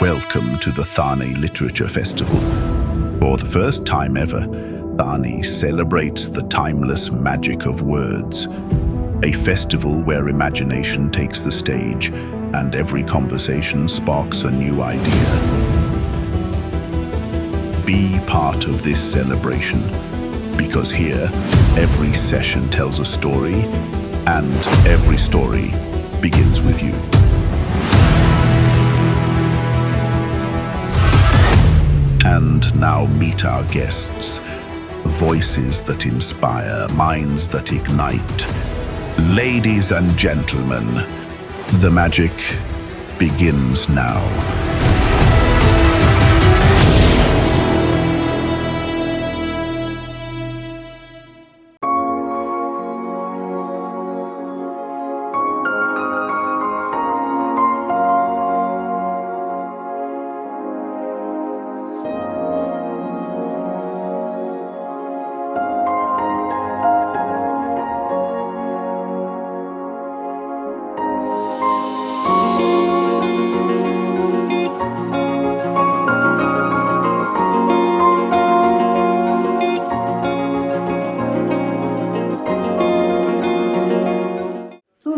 Welcome to the Thane Literature Festival. For the first time ever, Thane celebrates the timeless magic of words. A festival where imagination takes the stage and every conversation sparks a new idea. Be part of this celebration, because here, every session tells a story, and every story begins with you. And now meet our guests. Voices that inspire, minds that ignite. Ladies and gentlemen, the magic begins now.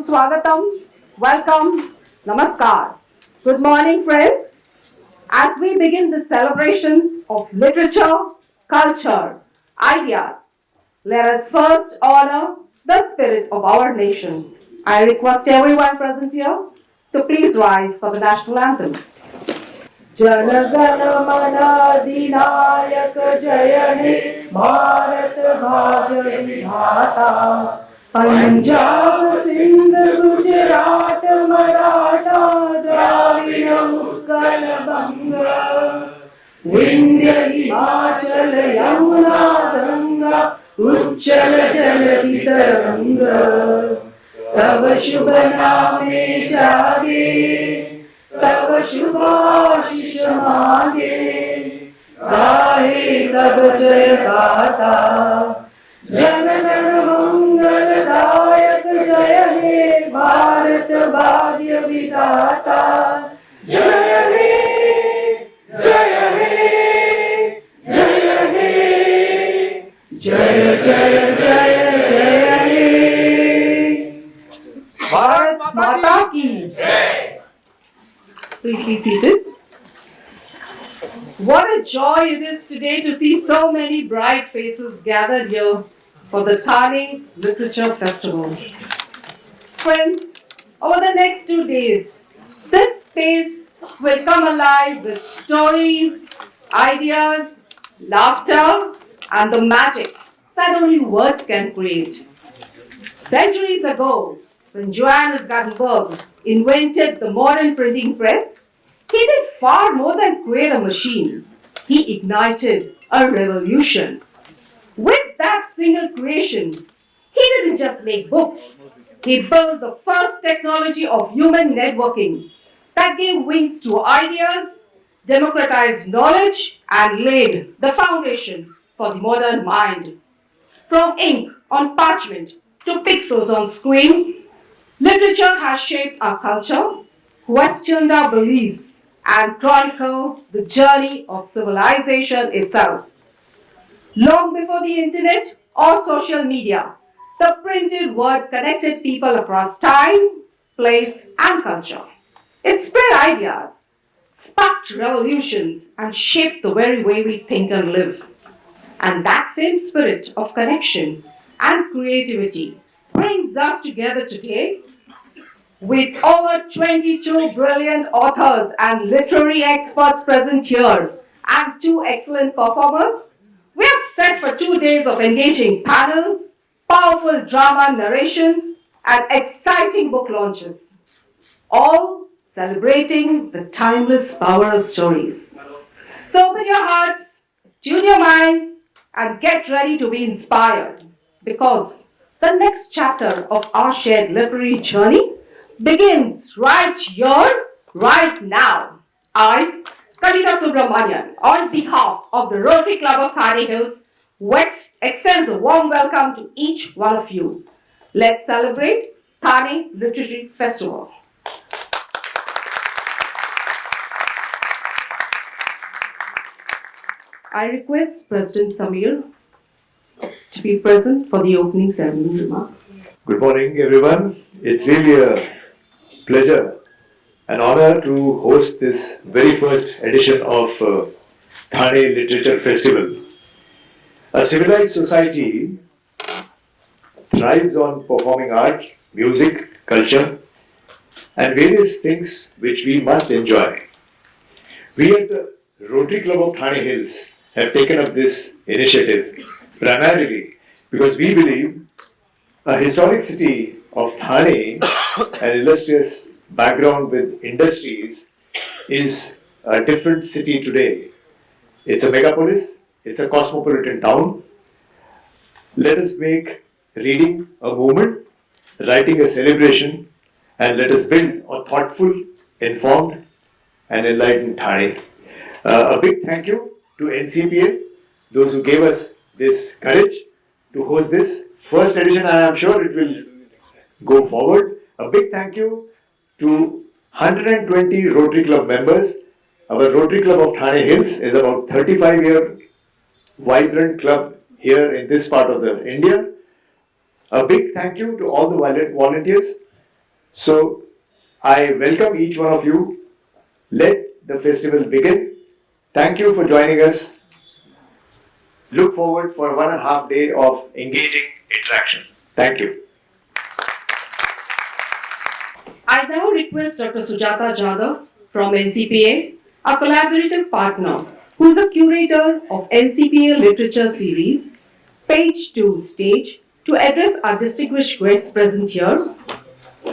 Swagatam, welcome, namaskar. Good morning, friends. As we begin the celebration of literature, culture, ideas, let us first honor the spirit of our nation. I request everyone present here to please rise for the national anthem. Jana Gana Mana Dinayak Jaya He Bharat Bhagya Vidhata Punjab, Sindh, Gujarat, Maratha, Dravida, Utkal, Banga, Vindhya, Himachal, Yamuna, Ganga, Uchchal, Jalati, Taranga. Tava Shubha Name Jage, Tava Shubha Ashish Mage, Gahe Tava Jaya Gata. Janagana Mangaldayak Jaya He Bharat Bhagya Vidhata Jaya He Jaya He Jaya He Jaya Jaya Jaya Jaya He Bharat Mata Ki Jai. Please be seated. What a joy it is today to see so many bright faces gathered here for the Thane Literature Festival. Friends, over the next 2 days, this space will come alive with stories, ideas, laughter, and the magic that only words can create. Centuries ago, when Johannes Gutenberg invented the modern printing press, he did far more than create a machine. He ignited a revolution. With that single creation, he didn't just make books. He built the first technology of human networking that gave wings to ideas, democratized knowledge, and laid the foundation for the modern mind. From ink on parchment to pixels on screen, literature has shaped our culture, questioned our beliefs, and chronicled the journey of civilization itself. Long before the internet or social media, the printed word connected people across time, place, and culture. It spread ideas, sparked revolutions, and shaped the very way we think and live. And that same spirit of connection and creativity brings us together today with over 22 brilliant authors and literary experts present here and 2 excellent performers. We are set for 2 days of engaging panels, powerful drama narrations, and exciting book launches, all celebrating the timeless power of stories. So open your hearts, tune your minds, and get ready to be inspired, because the next chapter of our shared literary journey begins right here, right now. I, Kalita Subramanian, on behalf of the Rotary Club of Thane Hills, extends a warm welcome to each one of you. Let's celebrate Thane Literature Festival. I request President Samir to be present for the opening ceremony remark. Good morning, everyone. It's really a pleasure and honor to host this very first edition of Thane Literature Festival. A civilized society thrives on performing art, music, culture, and various things which we must enjoy. We at the Rotary Club of Thane Hills have taken up this initiative primarily because we believe a historic city of Thane, an illustrious background with industries, is a different city today. It's a megapolis, it's a cosmopolitan town. Let us make reading a movement, writing a celebration, and let us build a thoughtful, informed, and enlightened Thane. A big thank you to NCPA, those who gave us this courage to host this first edition, and I'm sure it will go forward. A big thank you to 120 Rotary Club members. Our Rotary Club of Thane Hills is about 35-year vibrant club here in this part of the India. A big thank you to all the volunteers. So I welcome each one of you. Let the festival begin. Thank you for joining us. Look forward for 1.5 days of engaging interaction. Thank you. I now request Dr. Sujata Jadhav from NCPA, a collaborative partner who is a curator of NCPA Literature Series, Page 2 stage, to address our distinguished guests present here.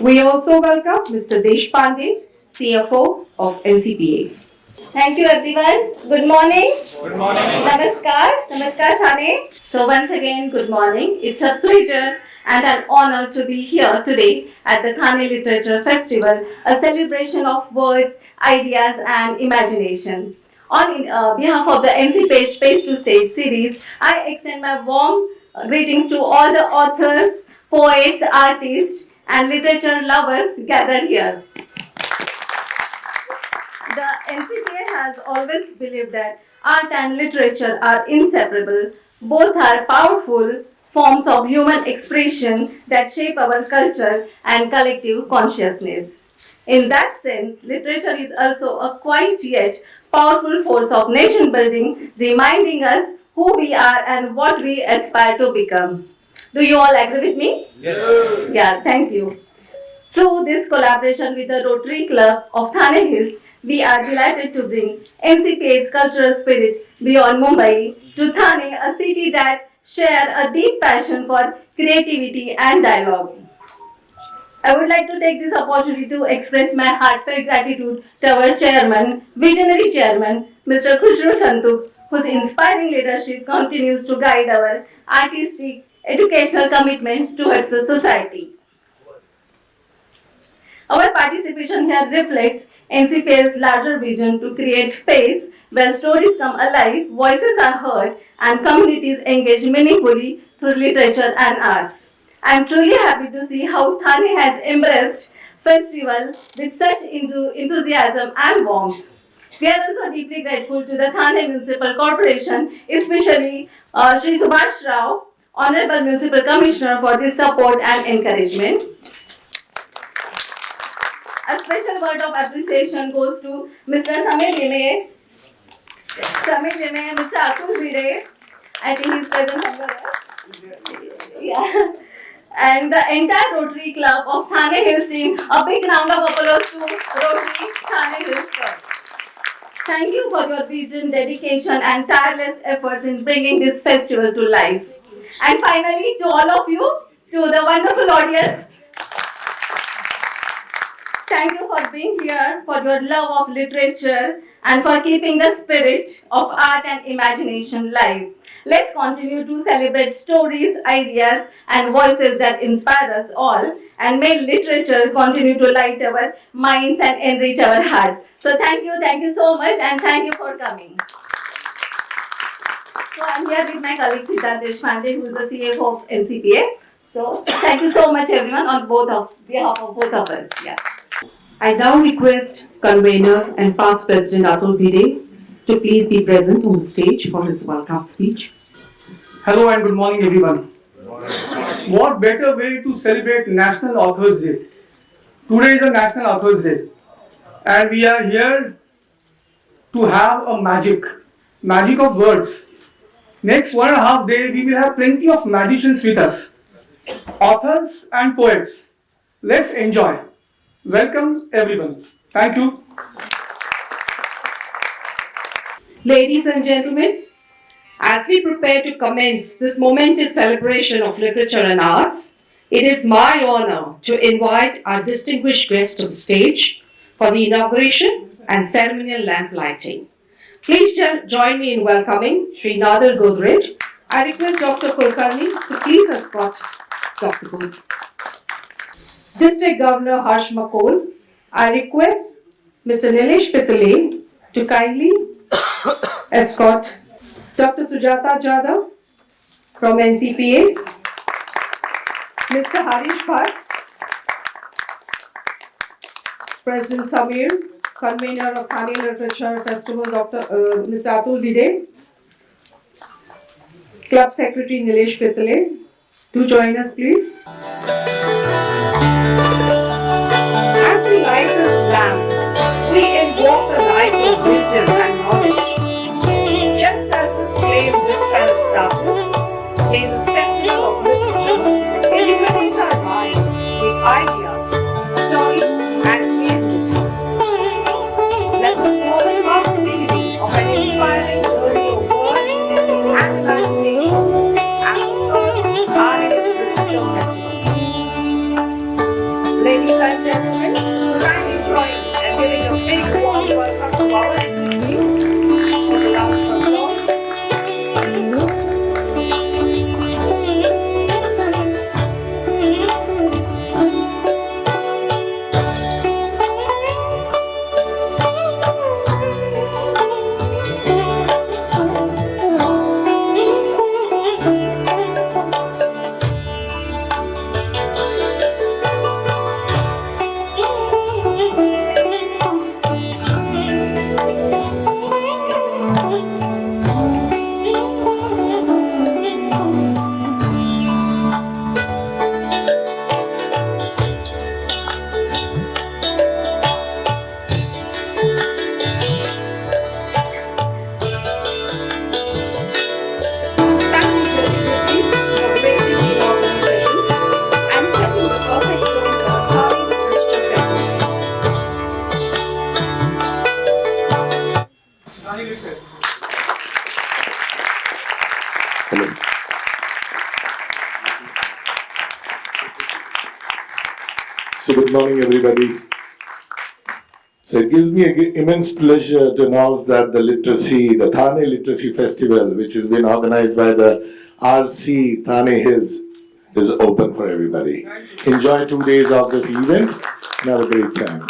We also welcome Mr. Deshpande, CFO of NCPA. Thank you everyone. Good morning. Good morning. Namaskar. Namaskar Thane. So once again, good morning. It's a pleasure and an honor to be here today at the Thane Literature Festival, a celebration of words, ideas and imagination. On behalf of the NCPA Page to Stage series, I extend my warm greetings to all the authors, poets, artists and literature lovers gathered here. The NCPA has always believed that art and literature are inseparable. Both are powerful forms of human expression that shape our culture and collective consciousness. In that sense, literature is also a quiet yet powerful force of nation building, reminding us who we are and what we aspire to become. Do you all agree with me? Yes. Yeah, thank you. Through this collaboration with the Rotary Club of Thane Hills, we are delighted to bring NCPA's cultural spirit beyond Mumbai to Thane, a city that shares a deep passion for creativity and dialogue. I would like to take this opportunity to express my heartfelt gratitude to our chairman, visionary chairman, Mr. Khushru Santuk, whose inspiring leadership continues to guide our artistic, educational commitments towards the society. Our participation here reflects NCPA's larger vision to create space where stories come alive, voices are heard, and communities engage meaningfully through literature and arts. I am truly happy to see how Thane has embraced festival with such enthusiasm and warmth. We are also deeply grateful to the Thane Municipal Corporation, especially Shri Subhash Rao, Honorable Municipal Commissioner, for this support and encouragement. A special word of appreciation goes to Mr. Samir Lime, Mr. Atul Bhide, I think he's present somewhere. Yeah. And the entire Rotary Club of Thane Hills team. A big round of applause to Rotary Thane Hills Club. Thank you for your vision, dedication and tireless efforts in bringing this festival to life. And finally, to all of you, to the wonderful audience, thank you for being here, for your love of literature, and for keeping the spirit of art and imagination alive. Let's continue to celebrate stories, ideas, and voices that inspire us all, and may literature continue to light our minds and enrich our hearts. So thank you so much, and thank you for coming. So I'm here with my colleague Siddharth Deshpande, who is the CFO of NCPA. So thank you so much, everyone, on behalf of both of us. Yeah. I now request convener and past President Atul Bhide to please be present on the stage for his welcome speech. Hello and good morning, everyone. What better way to celebrate National Authors Day? Today is a National Authors Day, and we are here to have a magic of words. Next 1.5 days, we will have plenty of magicians with us, authors and poets. Let's enjoy. Welcome, everyone. Thank you. Ladies and gentlemen, as we prepare to commence this momentous celebration of literature and arts, it is my honor to invite our distinguished guest to the stage for the inauguration and ceremonial lamp lighting. Please join me in welcoming Sri Nadir Godrej. I request Dr. Kulkarni to please escort Dr. Godrej. District Governor Harsh Makol, I request Mr. Nilesh Pitale to kindly escort Dr. Sujata Jadhav from NCPA, Mr. Harish Bhat, President Samir, convener of Thane Literature Festival, Mr. Atul Bhide, Club Secretary Nilesh Pitale, to join us please. As we light this lamp, we invoke the light of wisdom and knowledge. Just as this flame dispels darkness, may this festival of literature illuminate our minds with ideas, stories, and creativity. Let this moment mark the beginning of an inspiring journey of words and imagination as the first Thane Literature Festival. Ladies and gentlemen, kindly join and giving a big warm welcome to our speakers for the round of applause. So good morning, everybody. So it gives me immense pleasure to announce that the Thane Literacy Festival, which has been organized by the RC Thane Hills, is open for everybody. Enjoy 2 days of this event and have a great time.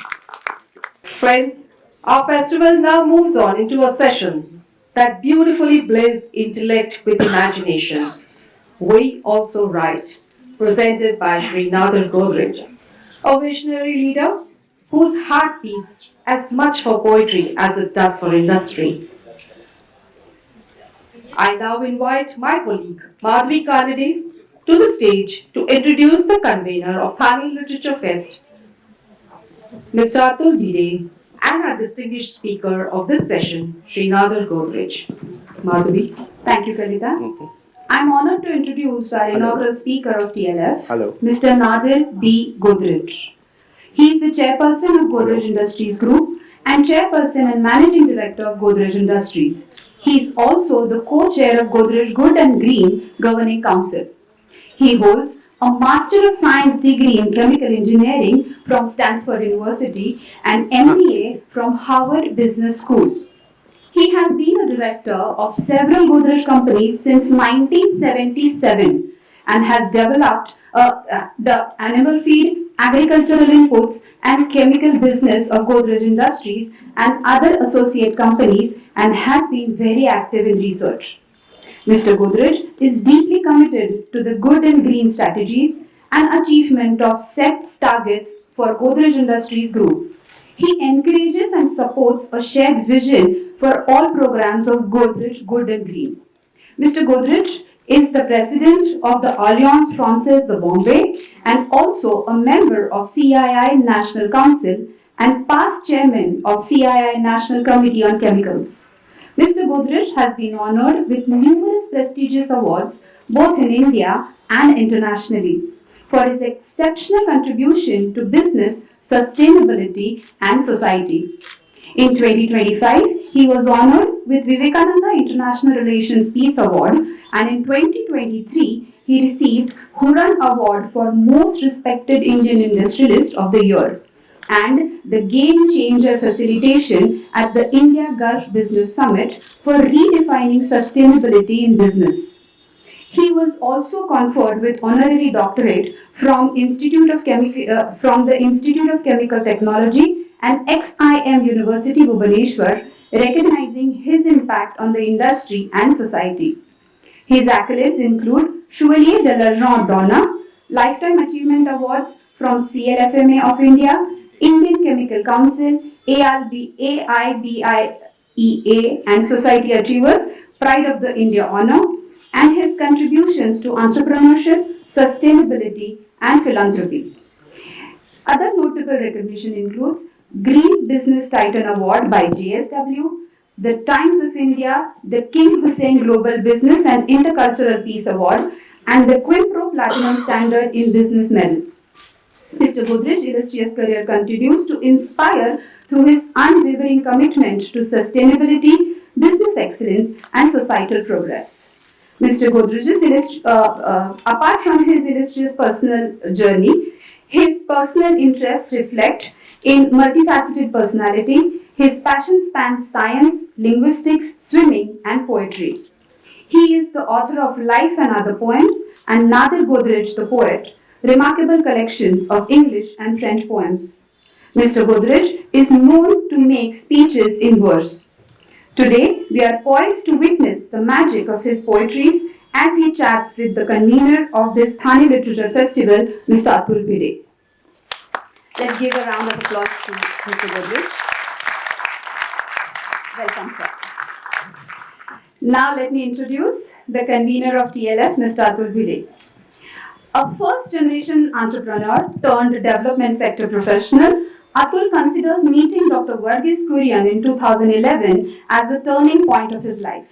Friends, our festival now moves on into a session that beautifully blends intellect with imagination. We Also Write, presented by Sri Nadir Godrej, a visionary leader whose heart beats as much for poetry as it does for industry. I now invite my colleague Madhvi Kanade to the stage to introduce the convener of Thane Literature Fest, Mr. Atul Bhide, and our distinguished speaker of this session, Sri Nadir Godrej. Madhvi. Thank you, Kalita. I'm honored to introduce our inaugural speaker of TLF, Mr. Nadir B. Godrej. He is the chairperson of Godrej Industries Group and chairperson and managing director of Godrej Industries. He is also the co-chair of Godrej Good and Green Governing Council. He holds a Master of Science degree in Chemical Engineering from Stanford University and MBA from Harvard Business School. He has been a director of several Godrej companies since 1977 and has developed the animal feed, agricultural inputs and chemical business of Godrej Industries and other associate companies and has been very active in research. Mr. Godrej is deeply committed to the good and green strategies and achievement of set targets for Godrej Industries Group. He encourages and supports a shared vision for all programs of Godrej Good and Green. Mr. Godrej is the president of the Alliance Française de Bombay and also a member of CII National Council and past chairman of CII National Committee on Chemicals. Mr. Godrej has been honored with numerous prestigious awards both in India and internationally for his exceptional contribution to business, sustainability and society. In 2025, he was honored with Vivekananda International Relations Peace Award, and in 2023, he received Hurran Award for Most Respected Indian Industrialist of the Year and the Game Changer Facilitation at the India Gulf Business Summit for redefining sustainability in business. He was also conferred with honorary doctorate from from the Institute of Chemical Technology and XIM University Bhubaneswar, recognizing his impact on the industry and society. His accolades include Chevalier de l'Argent d'Honneur, Lifetime Achievement Awards from CLFMA of India, Indian Chemical Council, AIBIEA and Society Achievers, Pride of the India Honor, and his contributions to entrepreneurship, sustainability, and philanthropy. Other notable recognition includes Green Business Titan Award by JSW, the Times of India, the King Hussein Global Business and Intercultural Peace Award, and the Quimpro Platinum Standard in Business Medal. Mr. Godrej's illustrious career continues to inspire through his unwavering commitment to sustainability, business excellence, and societal progress. Mr. Godrej's, apart from his illustrious personal journey, his personal interests reflect in multifaceted personality. His passion spans science, linguistics, swimming, and poetry. He is the author of Life and Other Poems and Nadir Godrej the Poet, remarkable collections of English and French poems. Mr. Godrej is known to make speeches in verse. Today, we are poised to witness the magic of his poetries as he chats with the convener of this Thane Literature Festival, Mr. Atul Bhide. Let's give a round of applause to Mr. Godrej. Welcome, sir. Now let me introduce the convener of TLF, Mr. Atul Bhide. A first-generation entrepreneur turned development sector professional, Atul considers meeting Dr. Verghese Kurian in 2011 as the turning point of his life.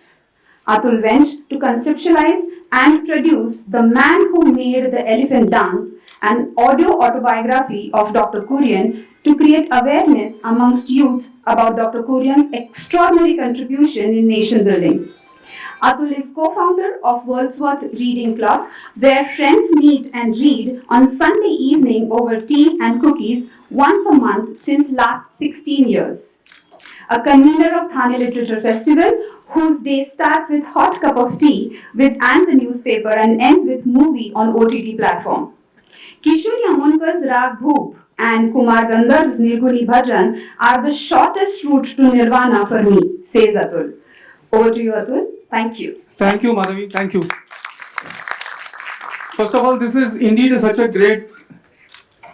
Atul went to conceptualize and produce The Man Who Made the Elephant Dance, an audio autobiography of Dr. Kurian to create awareness amongst youth about Dr. Kurian's extraordinary contribution in nation building. Atul is co-founder of Wordsworth Reading Club, where friends meet and read on Sunday evening over tea and cookies once a month since last 16 years. A convener of Thane Literature Festival, whose day starts with hot cup of tea with and the newspaper and ends with movie on OTT platform. Kishori Amonkar's Rag Bhoop and Kumar Gandharv's Nirguni Bhajan are the shortest route to Nirvana for me, says Atul. Over to you, Atul. Thank you. Thank you, Madhavi. Thank you. First of all, this is indeed such a great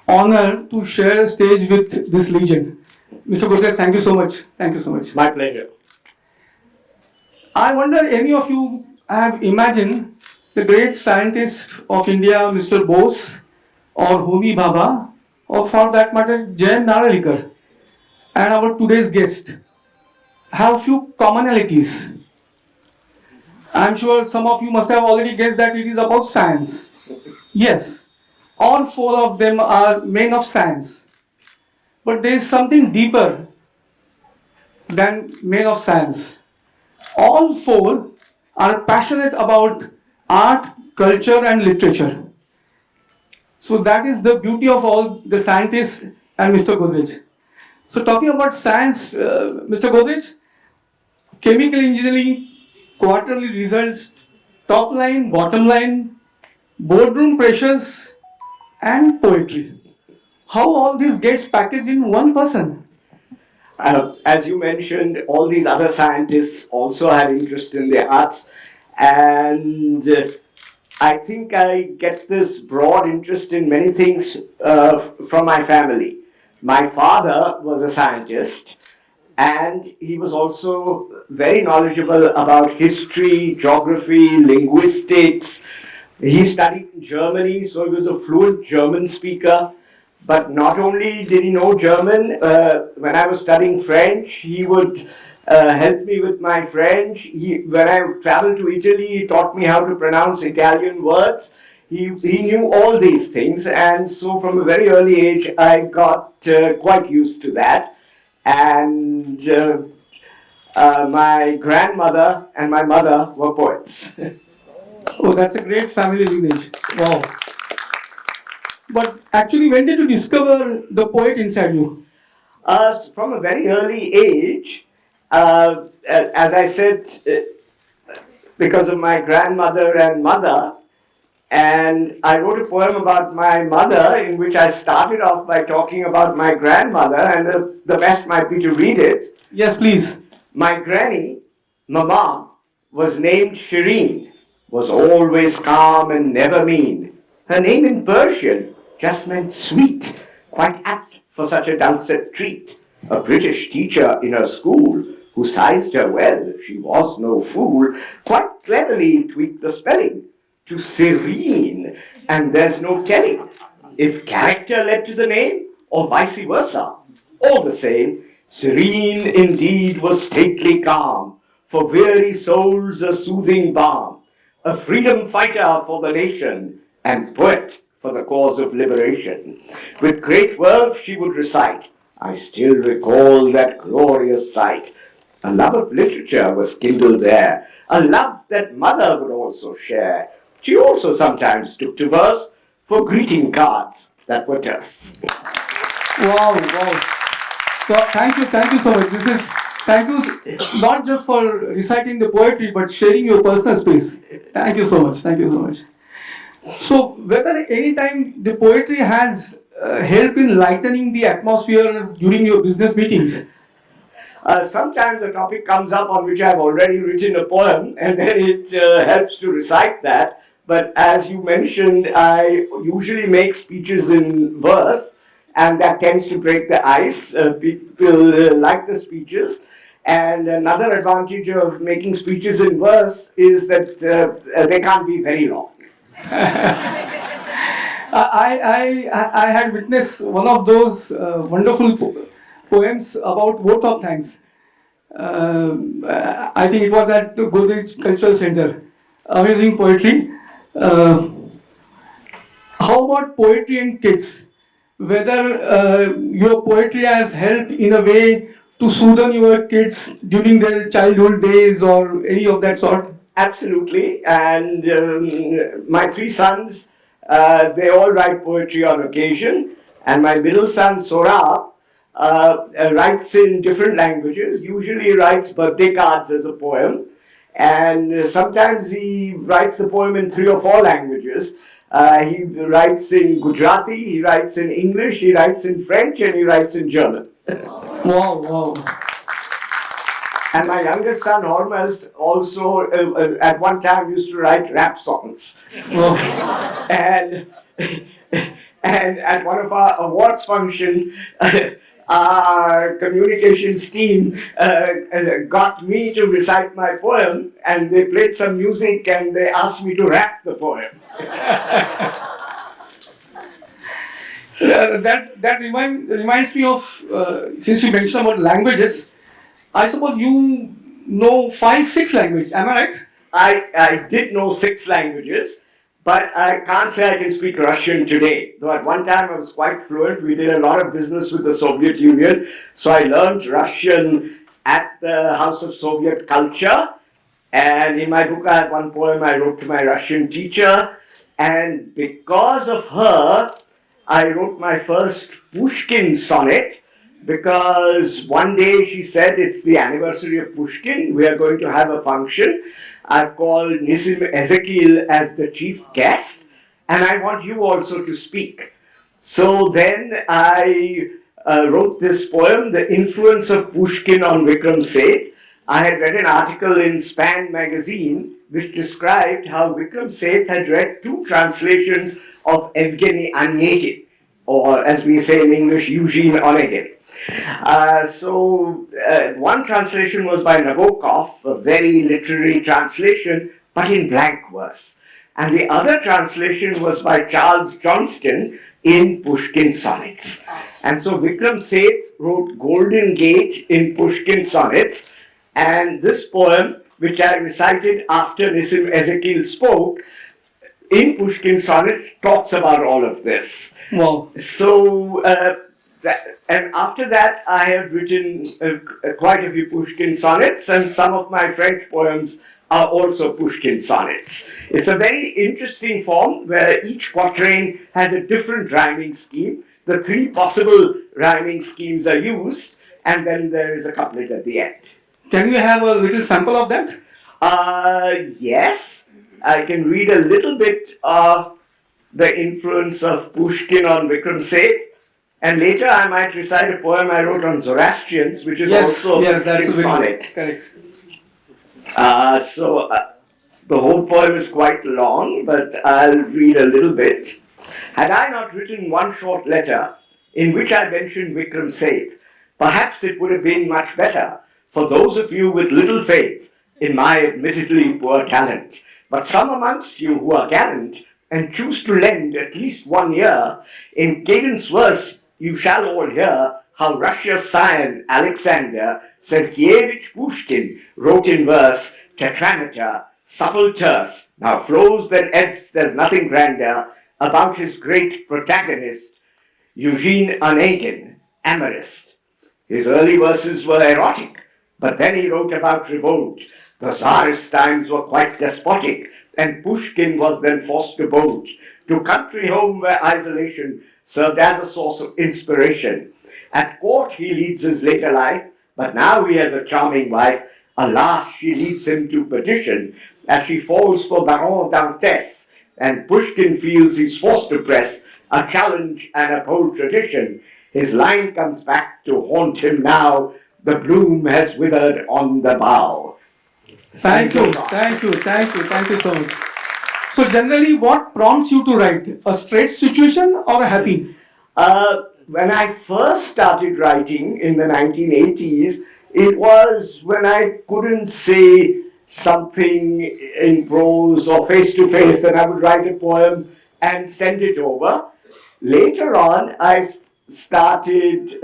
honor to share a stage with this legend. Mr. Godrej, thank you so much. Thank you so much. My pleasure. I wonder any of you have imagined the great scientist of India, Mr. Bose, or Homi Bhabha, or for that matter, Jayan Naralikar, and our today's guest have few commonalities. I'm sure some of you must have already guessed that it is about science. Yes, all four of them are men of science. But there is something deeper than men of science. All four are passionate about art, culture, and literature. So that is the beauty of all the scientists and Mr. Godrej. So talking about science, Mr. Godrej, chemical engineering, quarterly results, top line, bottom line, boardroom pressures, and poetry. How all this gets packaged in one person? As you mentioned, all these other scientists also have interest in the arts, and I think I get this broad interest in many things from my family. My father was a scientist, and he was also very knowledgeable about history, geography, linguistics. He studied in Germany, so he was a fluent German speaker. But not only did he know German, when I was studying French, he would help me with my French. When I traveled to Italy, he taught me how to pronounce Italian words. He knew all these things, and so from a very early age, I got quite used to that. And my grandmother and my mother were poets. Oh, that's a great family lineage. Wow. But actually, when did you discover the poet inside you? From a very early age, as I said, because of my grandmother and mother, and I wrote a poem about my mother in which I started off by talking about my grandmother, and the best might be to read it. Yes, please. My granny, Mama, was named Shireen, was always calm and never mean. Her name in Persian just meant sweet, quite apt for such a dulcet treat. A British teacher in her school, who sized her well, she was no fool, quite cleverly tweaked the spelling to serene, and there's no telling if character led to the name or vice versa. All the same, serene indeed was stately calm, for weary souls a soothing balm, a freedom fighter for the nation, and poet for the cause of liberation. With great verve she would recite, I still recall that glorious sight. A love of literature was kindled there, a love that mother would also share. She also sometimes took to verse for greeting cards that were terse. Wow, wow. So thank you so much. Thank you not just for reciting the poetry, but sharing your personal space. Thank you so much. Thank you so much. So whether any time the poetry has helped in lightening the atmosphere during your business meetings? Sometimes a topic comes up on which I've already written a poem, and then it helps to recite that. But as you mentioned, I usually make speeches in verse, and that tends to break the ice. People like the speeches. And another advantage of making speeches in verse is that they can't be very long. I had witnessed one of those wonderful poems about vote of thanks. I think it was at the Godrej Cultural Center. Amazing poetry. How about poetry and kids? Whether your poetry has helped in a way to soothe your kids during their childhood days or any of that sort? Absolutely. And my three sons, they all write poetry on occasion. And my middle son, Sora, writes in different languages, usually writes birthday cards as a poem. And sometimes he writes the poem in 3 or 4 languages. He writes in Gujarati, he writes in English, he writes in French, and he writes in German. Wow, wow. And my youngest son, Hormuz, also at one time used to write rap songs. Wow. And at one of our awards functions, our communications team got me to recite my poem, and they played some music and they asked me to rap the poem. That reminds me of, since you mentioned about languages, I suppose you know 5, 6 languages, am I right? I did know 6 languages, but I can't say I can speak Russian today. Though at one time I was quite fluent. We did a lot of business with the Soviet Union, so I learned Russian at the House of Soviet Culture. And in my book I have one poem I wrote to my Russian teacher, and because of her, I wrote my first Pushkin sonnet, because one day she said, it's the anniversary of Pushkin, we are going to have a function. I've called Nisim Ezekiel as the chief guest, and I want you also to speak. So then I wrote this poem, The Influence of Pushkin on Vikram Seth. I had read an article in Span magazine which described how Vikram Seth had read 2 translations of Evgeny Onegin. or as we say in English, Eugene Onegin. One translation was by Nabokov, a very literary translation, but in blank verse. And the other translation was by Charles Johnston in Pushkin sonnets. And so Vikram Seth wrote Golden Gate in Pushkin sonnets, and this poem, which I recited after Nissim Ezekiel spoke, in Pushkin sonnets, talks about all of this. Wow. So, and after that, I have written quite a few Pushkin sonnets, and some of my French poems are also Pushkin sonnets. It's a very interesting form where each quatrain has a different rhyming scheme. The three possible rhyming schemes are used, and then there is a couplet at the end. Can you have a little sample of that? Yes, I can read a little bit of the influence of Pushkin on Vikram Seth, and later I might recite a poem I wrote on Zoroastrians, which is also a Pushkin sonnet. Correct. The whole poem is quite long, but I'll read a little bit. Had I not written one short letter in which I mentioned Vikram Seth, perhaps it would have been much better for those of you with little faith in my admittedly poor talent. But some amongst you who are gallant and choose to lend at least 1 year, in cadence verse you shall all hear how Russia's scion Alexander Sergeyevich Pushkin wrote in verse, tetrameter, supple terse, now flows then ebbs, there's nothing grander, about his great protagonist, Eugene Onegin, amorist. His early verses were erotic, but then he wrote about revolt. The Tsarist times were quite despotic, and Pushkin was then forced to bolt to country home where isolation served as a source of inspiration. At court he leads his later life, but now he has a charming wife. Alas, she leads him to perdition, as she falls for Baron Dantes, and Pushkin feels he's forced to press a challenge and uphold tradition. His line comes back to haunt him now, the bloom has withered on the bough. Thank you so much. So generally, what prompts you to write? A stress situation or a happy? When I first started writing in the 1980s, it was when I couldn't say something in prose or face to face, then I would write a poem and send it over. Later on, I started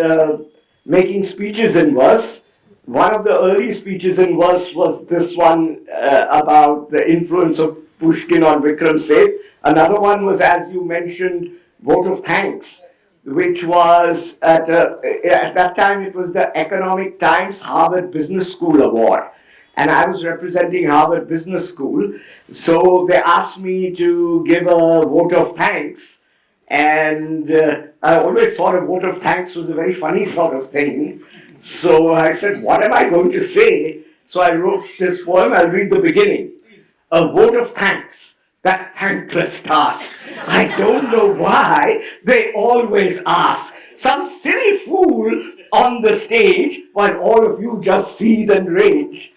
making speeches in verse. One of the early speeches in verse was this one about the influence of Pushkin on Vikram Seth. Another one was, as you mentioned, Vote of Thanks, which was at that time it was the Economic Times Harvard Business School Award. And I was representing Harvard Business School. So they asked me to give a vote of thanks. And I always thought a vote of thanks was a very funny sort of thing. So I said, what am I going to say? So I wrote this poem. I'll read the beginning. A vote of thanks, that thankless task. I don't know why they always ask. Some silly fool on the stage while all of you just seethe and rage.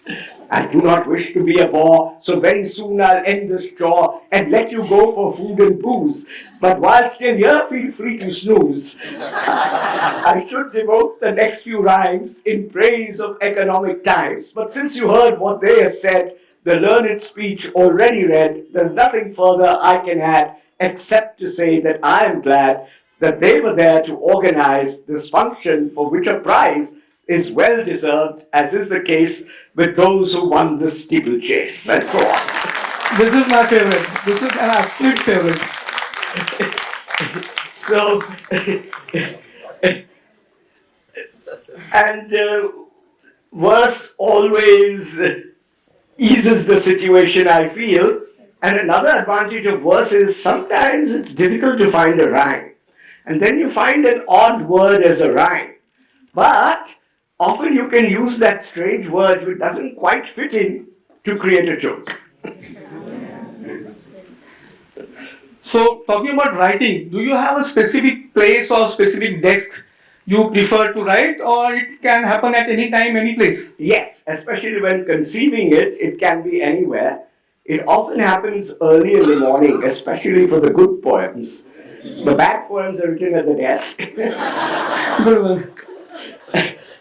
I do not wish to be a bore, so very soon I'll end this chore and let you go for food and booze. But while still here, feel free to snooze. I should devote the next few rhymes in praise of economic times, but since you heard what they have said, the learned speech already read, there's nothing further I can add except to say that I am glad that they were there to organize this function for which a prize is well deserved, as is the case with those who won the steeplechase, and so on. This is my favorite. This is an absolute favorite. So, and verse always eases the situation, I feel. And another advantage of verse is sometimes it's difficult to find a rhyme. And then you find an odd word as a rhyme. But often you can use that strange word which doesn't quite fit in to create a joke. So, talking about writing, do you have a specific place or specific desk you prefer to write, or it can happen at any time, any place? Yes, especially when conceiving it, it can be anywhere. It often happens early in the morning, especially for the good poems. The bad poems are written at the desk. Good one.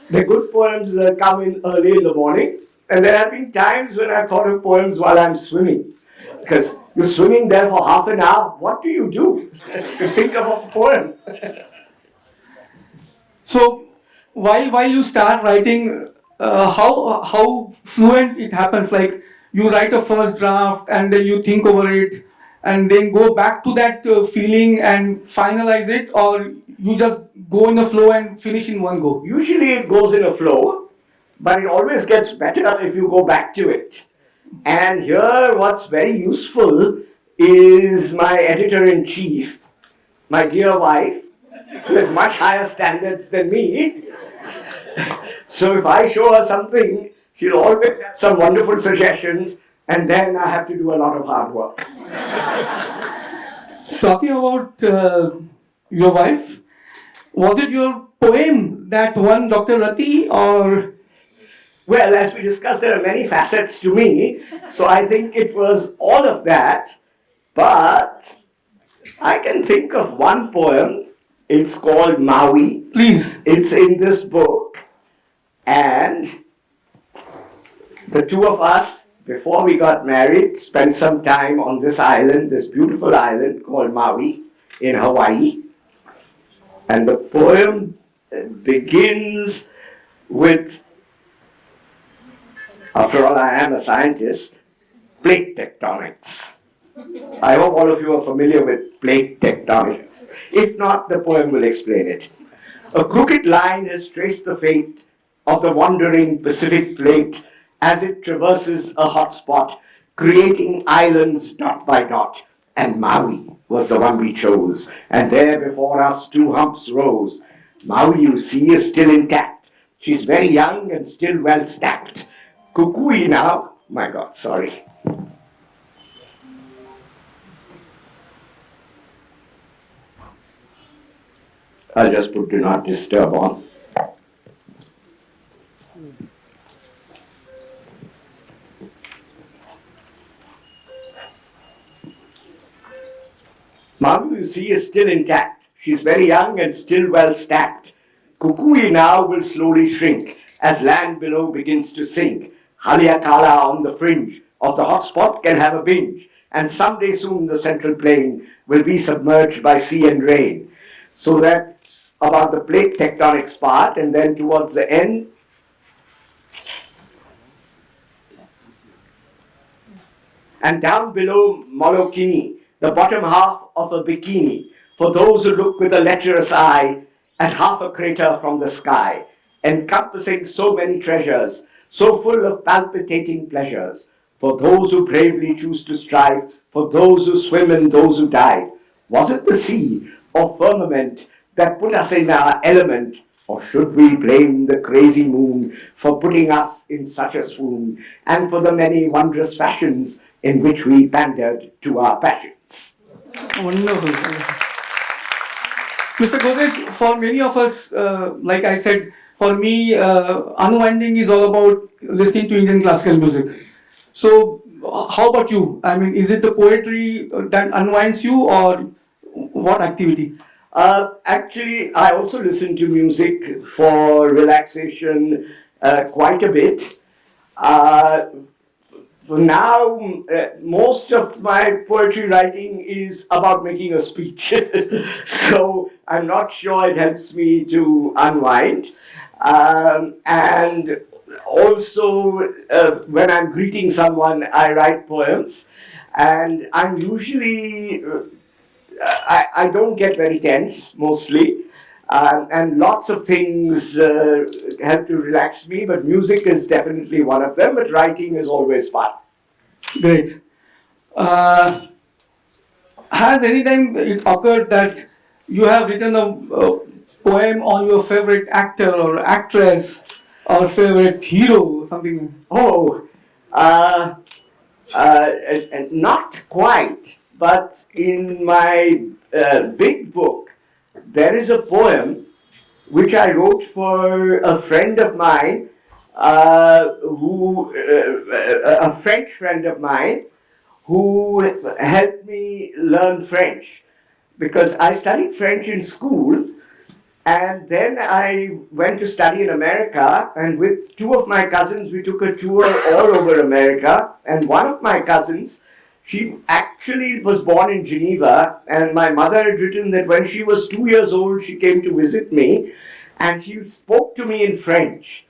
The good poems come in early in the morning, and there have been times when I've thought of poems while I'm swimming. Because you're swimming there for half an hour, what do you do? You think of a poem. So while you start writing, how fluent it happens? Like you write a first draft and then you think over it, and then go back to that feeling and finalize it, or you just go in the flow and finish in one go. Usually it goes in a flow, but it always gets better if you go back to it. And here, what's very useful is my editor-in-chief, my dear wife, who has much higher standards than me. So if I show her something, she'll always have some wonderful suggestions, and then I have to do a lot of hard work. Talking about your wife, was it your poem that won Dr. Rati, or? Well, as we discussed, there are many facets to me, so I think it was all of that, but I can think of one poem. It's called Maui. Please. It's in this book, and the two of us, before we got married, spent some time on this island, this beautiful island called Maui in Hawaii. And the poem begins with, after all, I am a scientist, plate tectonics. I hope all of you are familiar with plate tectonics. If not, the poem will explain it. A crooked line has traced the fate of the wandering Pacific plate as it traverses a hot spot, creating islands dot by dot. And Maui was the one we chose, and there before us two humps rose. Maui, you see, is still intact. She's very young and still well stacked. Kukui now, my God, sorry. I'll just put do not disturb on. Maui, you see, is still intact. She's very young and still well stacked. Kukui now will slowly shrink as land below begins to sink. Haleakala on the fringe of the hot spot can have a binge, and someday soon the central plain will be submerged by sea and rain. So that's about the plate tectonics part, and then towards the end, and down below Molokini, the bottom half of a bikini, for those who look with a lecherous eye at half a crater from the sky, encompassing so many treasures, so full of palpitating pleasures, for those who bravely choose to strive, for those who swim and those who dive. Was it the sea or firmament that put us in our element, or should we blame the crazy moon for putting us in such a swoon, and for the many wondrous fashions in which we pandered to our passions? Wonderful. Mr. Godrej, for many of us, like I said, for me, unwinding is all about listening to Indian classical music. So, how about you? I mean, is it the poetry that unwinds you, or what activity? Actually, I also listen to music for relaxation quite a bit. Now, most of my poetry writing is about making a speech. So I'm not sure it helps me to unwind. And also, when I'm greeting someone, I write poems. And I'm usually, I don't get very tense, mostly. And lots of things help to relax me, but music is definitely one of them, but writing is always fun. Great. Has any time it occurred that you have written a poem on your favorite actor or actress or favorite hero, something? Oh, not quite, but in my big book, there is a poem which I wrote for a friend of mine, a French friend of mine, who helped me learn French. because I studied French in school, and then I went to study in America, and with two of my cousins, we took a tour all over America. And one of my cousins, she actually was born in Geneva, and my mother had written that when she was 2 years old, she came to visit me, and she spoke to me in French.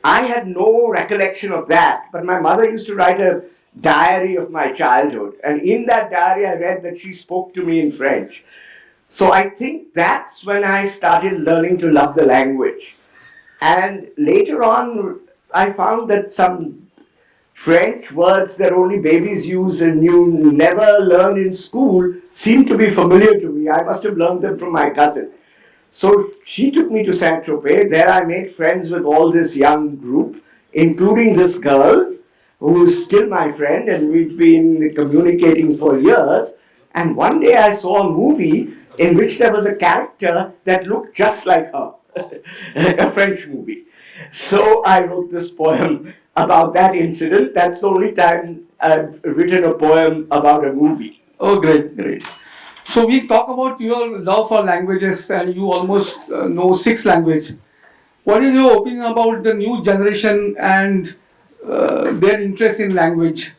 I had no recollection of that, but my mother used to write a diary of my childhood, and in that diary, I read that she spoke to me in French. So I think that's when I started learning to love the language. And later on, I found that some French words that only babies use and you never learn in school seem to be familiar to me. I must have learned them from my cousin. So she took me to Saint-Tropez. There I made friends with all this young group, including this girl, who is still my friend, and we've been communicating for years. And one day I saw a movie in which there was a character that looked just like her, a French movie. So I wrote this poem about that incident. That's the only time I've written a poem about a movie. Oh, great, great. So we talk about your love for languages, and you almost know 6 languages. What is your opinion about the new generation and their interest in language?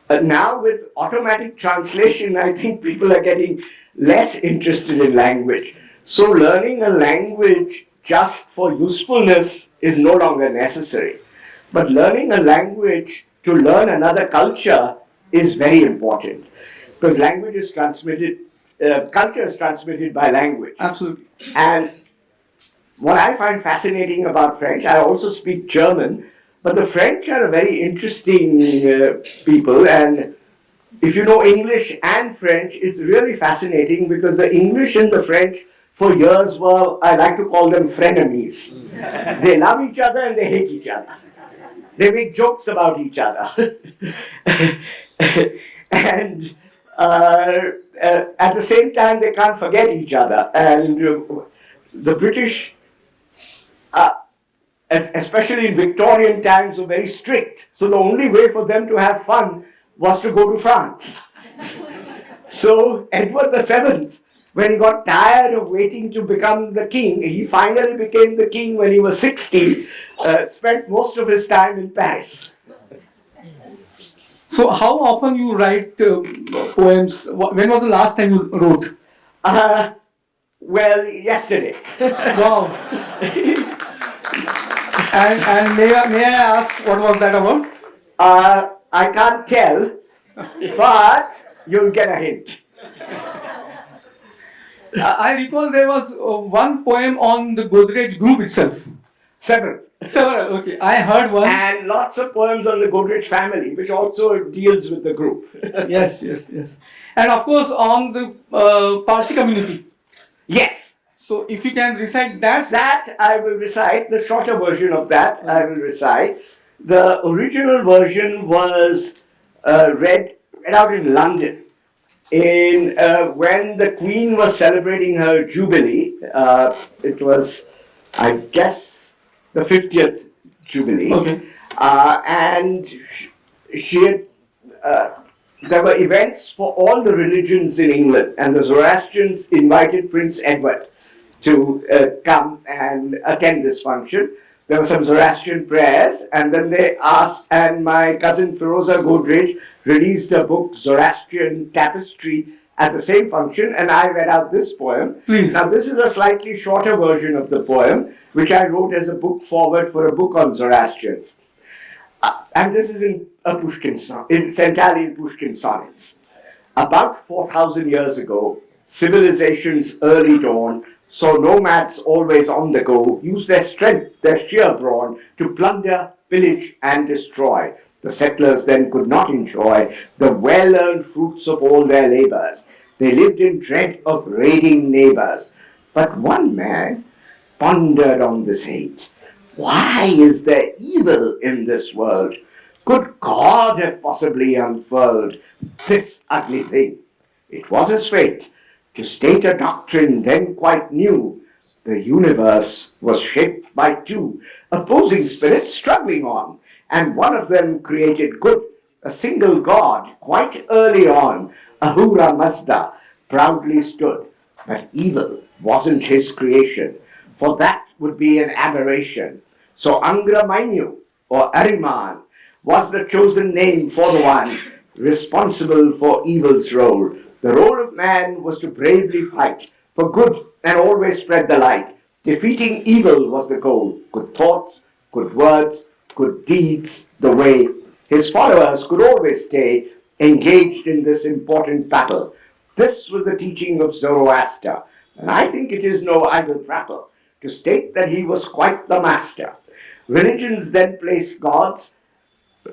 Now with automatic translation, I think people are getting less interested in language. So learning a language just for usefulness is no longer necessary. But learning a language to learn another culture is very important, because language is transmitted, culture is transmitted by language. Absolutely. And what I find fascinating about French, I also speak German, but the French are a very interesting people, and if you know English and French, it's really fascinating, because the English and the French for years were, I like to call them frenemies. They love each other and they hate each other. They make jokes about each other. And at the same time, they can't forget each other. And the British, especially in Victorian times, were very strict. So the only way for them to have fun was to go to France. So Edward VII, when he got tired of waiting to become the king, he finally became the king when he was 60, spent most of his time in Paris. So how often you write poems? When was the last time you wrote? Well, yesterday. Wow. And may I ask, what was that about? I can't tell, but you'll get a hint. I recall there was one poem on the Godrej group itself. Several. Okay. I heard one. And lots of poems on the Godrej family, which also deals with the group. Yes. And of course on the Parsi community. Yes. So if you can recite that. That I will recite, the shorter version of that I will recite. The original version was read out in London in when the Queen was celebrating her jubilee. It was, I guess, the 50th jubilee. Okay. And she had, there were events for all the religions in England, and the Zoroastrians invited Prince Edward to come and attend this function. There were some Zoroastrian prayers, and then they asked, and my cousin Firoza Godrej released a book, Zoroastrian Tapestry, at the same function, and I read out this poem. Please. Now, this is a slightly shorter version of the poem, which I wrote as a book forward for a book on Zoroastrians. And this is in a Pushkin song. It's entirely in Pushkin sonnets. About 4,000 years ago, civilization's early dawn saw nomads always on the go use their strength, their sheer brawn, to plunder, pillage, and destroy. The settlers then could not enjoy the well-earned fruits of all their labors. They lived in dread of raiding neighbors. But one man pondered on this hate. Why is there evil in this world? Could God have possibly unfurled this ugly thing? It was his fate to state a doctrine then quite new. The universe was shaped by two opposing spirits struggling on, and one of them created good, a single God, quite early on, Ahura Mazda, proudly stood. But evil wasn't his creation, for that would be an aberration. So Angra Mainyu, or Ariman, was the chosen name for the one responsible for evil's role. The role of man was to bravely fight for good and always spread the light. Defeating evil was the goal. Good thoughts, good words, good deeds, the way. His followers could always stay engaged in this important battle. This was the teaching of Zoroaster, and I think it is no idle prattle to state that he was quite the master. Religions then placed gods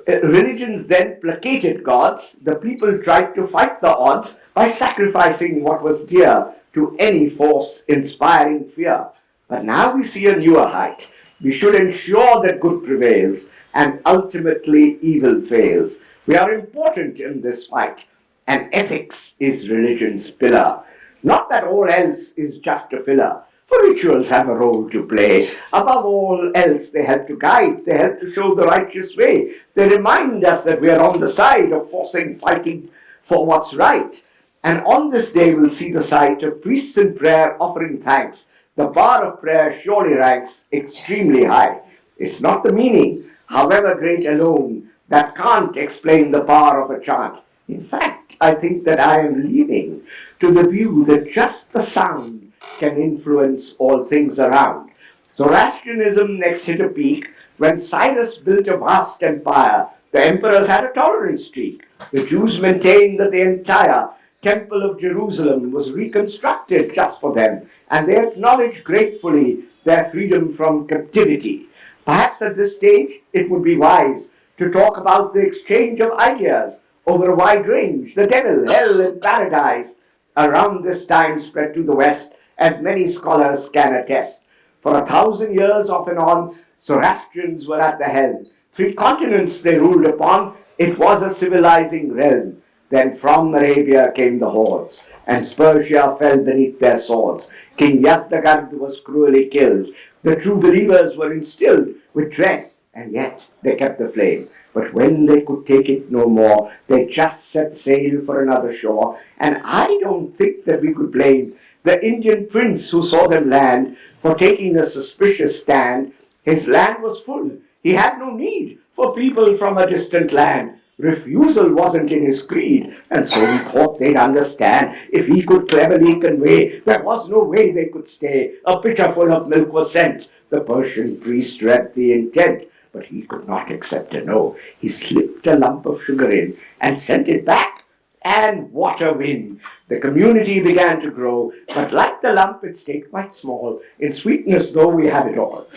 Religions then placated gods. The people tried to fight the odds by sacrificing what was dear to any force inspiring fear. But now we see a newer height. We should ensure that good prevails and ultimately evil fails. We are important in this fight, and ethics is religion's pillar. Not that all else is just a filler. For rituals have a role to play. Above all else, they help to guide, they help to show the righteous way. They remind us that we are on the side of fighting for what's right. And on this day, we'll see the sight of priests in prayer offering thanks. The bar of prayer surely ranks extremely high. It's not the meaning, however great alone, that can't explain the power of a chant. In fact, I think that I am leaning to the view that just the sound can influence all things around. Zoroastrianism next hit a peak when Cyrus built a vast empire. The emperors had a tolerant streak. The Jews maintained that the entire Temple of Jerusalem was reconstructed just for them, and they acknowledged gratefully their freedom from captivity. Perhaps at this stage it would be wise to talk about the exchange of ideas over a wide range. The devil, hell, and paradise around this time spread to the west, as many scholars can attest. For 1,000 years off and on, Zoroastrians were at the helm. 3 continents they ruled upon. It was a civilizing realm. Then from Arabia came the hordes, and Persia fell beneath their swords. King Yazdagerd was cruelly killed. The true believers were instilled with dread, and yet they kept the flame. But when they could take it no more, they just set sail for another shore. And I don't think that we could blame the Indian prince who saw them land for taking a suspicious stand. His land was full. He had no need for people from a distant land. Refusal wasn't in his creed, and so he thought they'd understand if he could cleverly convey there was no way they could stay. A pitcher full of milk was sent. The Persian priest read the intent, but he could not accept a no. He slipped a lump of sugar in and sent it back. And what a win! The community began to grow, but like the lump, it stayed quite small. In sweetness, though, we have it all.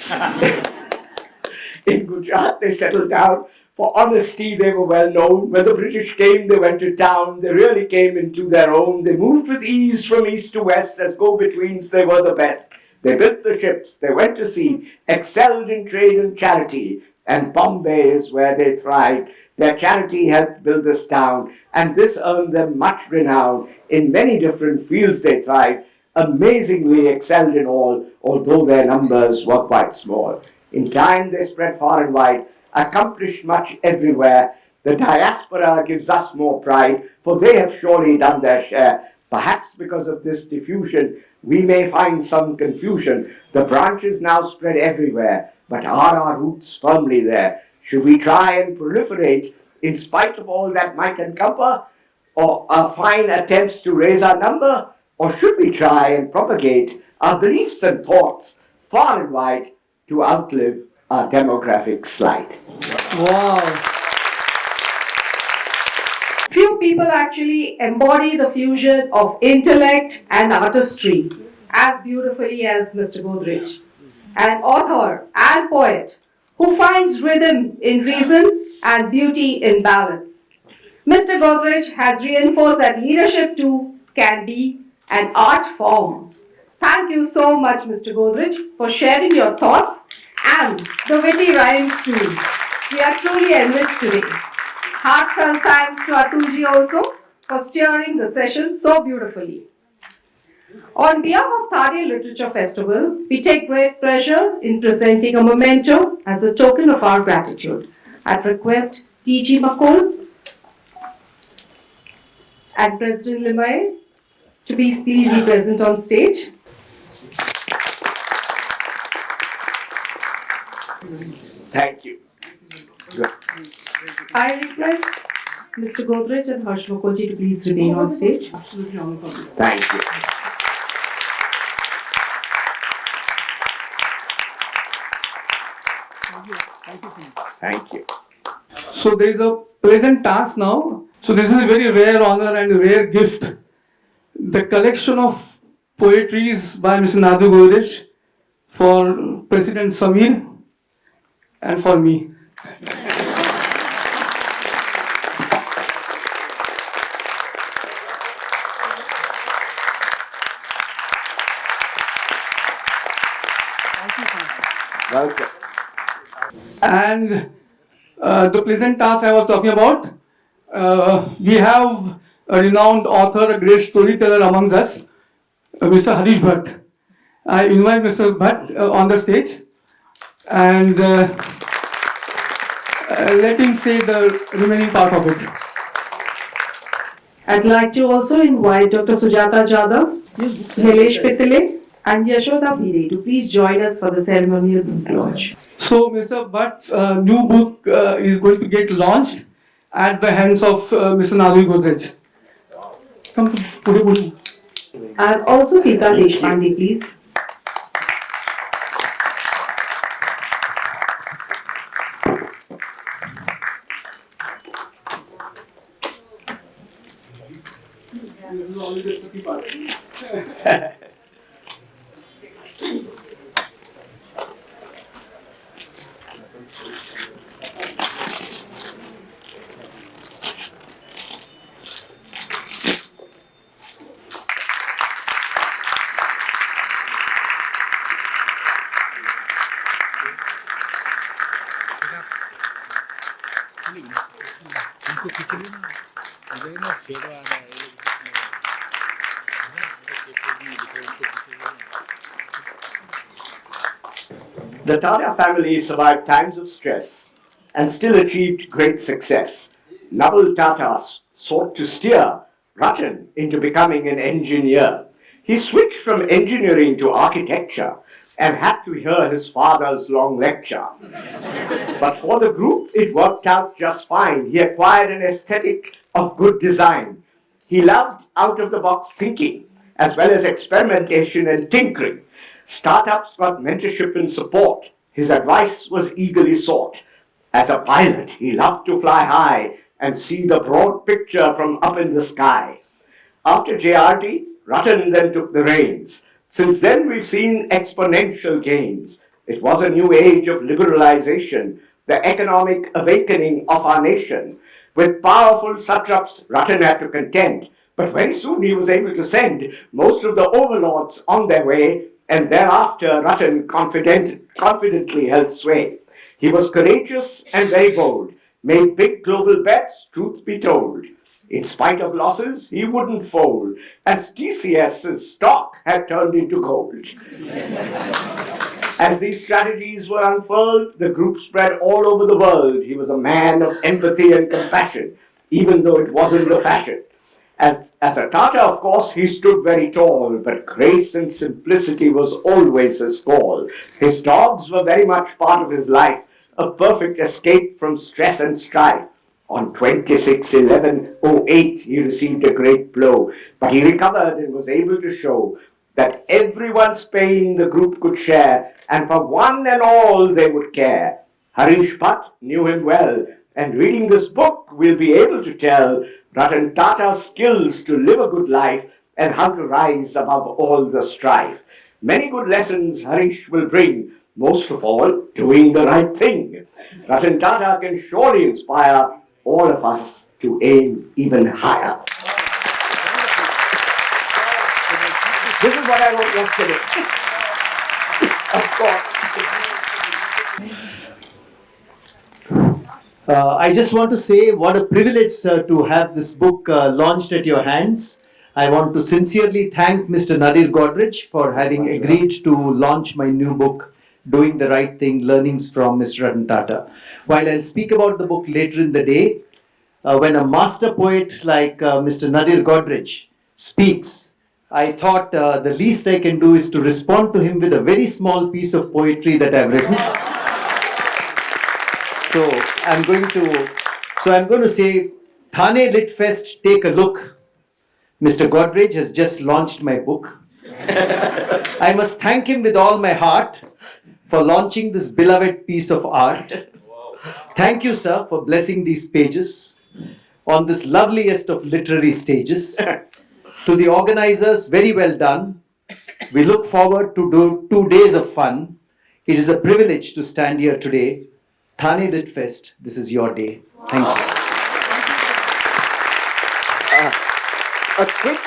In Gujarat, they settled down. For honesty, they were well known. When the British came, they went to town. They really came into their own. They moved with ease from east to west. As go-betweens, they were the best. They built the ships. They went to sea, excelled in trade and charity. And Bombay is where they thrived. Their charity helped build this town, and this earned them much renown. In many different fields they thrived, amazingly excelled in all, although their numbers were quite small. In time they spread far and wide, accomplished much everywhere. The diaspora gives us more pride, for they have surely done their share. Perhaps because of this diffusion, we may find some confusion. The branches now spread everywhere, but are our roots firmly there? Should we try and proliferate in spite of all that might encumber, or our fine attempts to raise our number? Or should we try and propagate our beliefs and thoughts far and wide to outlive our demographic slide? Wow. Few people actually embody the fusion of intellect and artistry as beautifully as Mr. Godrej, an author and poet who finds rhythm in reason and beauty in balance. Mr. Godrej has reinforced that leadership too can be an art form. Thank you so much, Mr. Godrej, for sharing your thoughts and the witty rhymes too. We are truly enriched today. Heartfelt thanks to Atulji also for steering the session so beautifully. On behalf of Thane Literature Festival, we take great pleasure in presenting a memento as a token of our gratitude. I'd request DG McCall and President Limaye to please be present on stage. Thank you. I request Mr. Godrej and Harish Bhat to please remain on stage. Thank you. Thank you. So there is a pleasant task now. So this is a very rare honor and a rare gift. The collection of poetries by Mr. Nadir Godrej for President Samir and for me. Welcome. And the pleasant task I was talking about, we have a renowned author, a great storyteller amongst us, Mr. Harish Bhat. I invite Mr. Bhat on the stage and let him say the remaining part of it. I'd like to also invite Dr. Sujata Jadhav, Nilesh Pitale, and Yashoda Bhide to please join us for the ceremonial book launch. So Mr. Bhatt's new book is going to get launched at the hands of Mr. Nadir Godrej. Come, put. And also Sita Deshpande, please. The Tata family survived times of stress and still achieved great success. Naval Tata sought to steer Ratan into becoming an engineer. He switched from engineering to architecture and had to hear his father's long lecture. But for the group, it worked out just fine. He acquired an aesthetic of good design. He loved out-of-the-box thinking, as well as experimentation and tinkering. Startups got mentorship and support. His advice was eagerly sought. As a pilot, he loved to fly high and see the broad picture from up in the sky. After JRD, Ratan then took the reins. Since then, we've seen exponential gains. It was a new age of liberalization, the economic awakening of our nation. With powerful satraps, Ratan had to contend, but very soon he was able to send most of the overlords on their way, and thereafter Ratan confidently held sway. He was courageous and very bold, made big global bets, truth be told. In spite of losses, he wouldn't fold, as TCS's stock had turned into gold. As these strategies were unfurled, the group spread all over the world. He was a man of empathy and compassion, even though it wasn't the fashion. As a Tata, of course, he stood very tall, but grace and simplicity was always his call. His dogs were very much part of his life, a perfect escape from stress and strife. On 26/11/08, he received a great blow, but he recovered and was able to show that everyone's pain the group could share, and for one and all they would care. Harish Bhat knew him well, and reading this book, we'll be able to tell Ratan Tata's skills to live a good life and how to rise above all the strife. Many good lessons Harish will bring, most of all, doing the right thing. Ratan Tata can surely inspire all of us to aim even higher. This is what I wrote yesterday. Of course. I just want to say what a privilege to have this book launched at your hands. I want to sincerely thank Mr. Nadir Godrej for having agreed to launch my new book, Doing the Right Thing, Learnings from Mr. Ratan Tata. While I'll speak about the book later in the day, when a master poet like Mr. Nadir Godrej speaks, I thought the least I can do is to respond to him with a very small piece of poetry that I've written. So I'm going to say, Thane Lit Fest, take a look. Mr. Godrej has just launched my book. I must thank him with all my heart for launching this beloved piece of art. Thank you, sir, for blessing these pages on this loveliest of literary stages. To the organizers, very well done. We look forward to 2 days of fun. It is a privilege to stand here today. Thane Lit Fest, this is your day. Thank you. A quick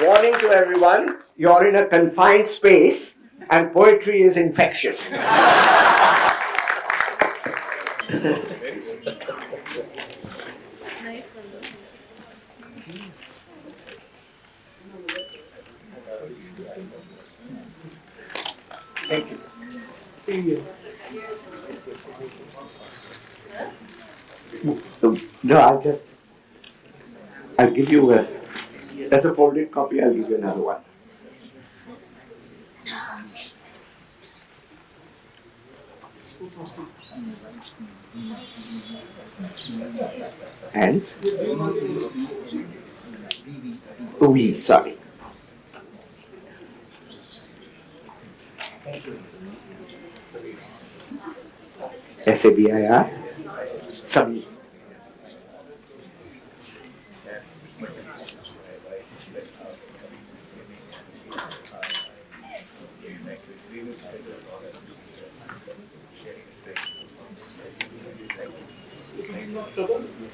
warning to everyone, you're in a confined space and poetry is infectious. Thank you, sir. Same here. No, I'll give you that's a folded copy, I'll give you another one. And? Oui, sorry. SABIR, Sabi.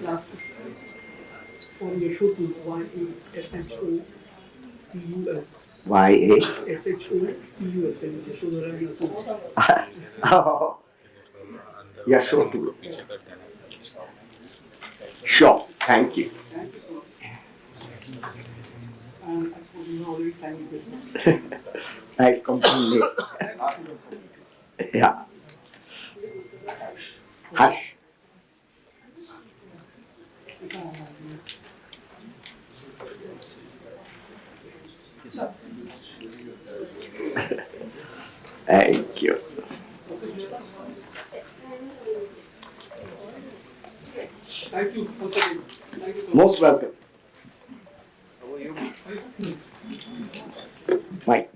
Last from Yashotu, YASHOTUL. Oh, Yashotu. Sure, thank you. And I suppose you already signed this one. Nice compliment. Yeah. Hush. Thank you. Thank you. Thank you so much. Most welcome. Bye.